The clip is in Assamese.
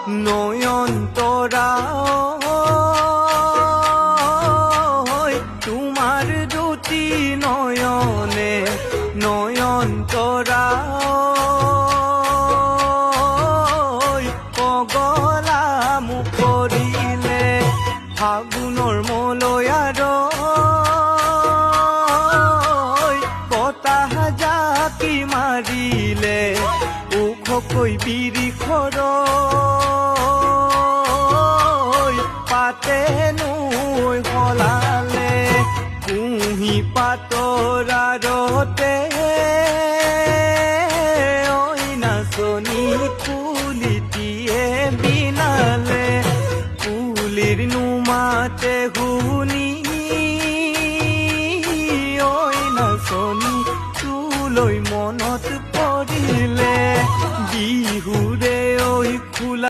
নয়ন তৰা তোমাৰ দুটি নয়নে নয়ন তৰা পগলা মোক কৰিলে ফাগুনৰ মলয়াৰ বতাহ জাকি মাৰিলে ওখকৈ বিৰিখৰ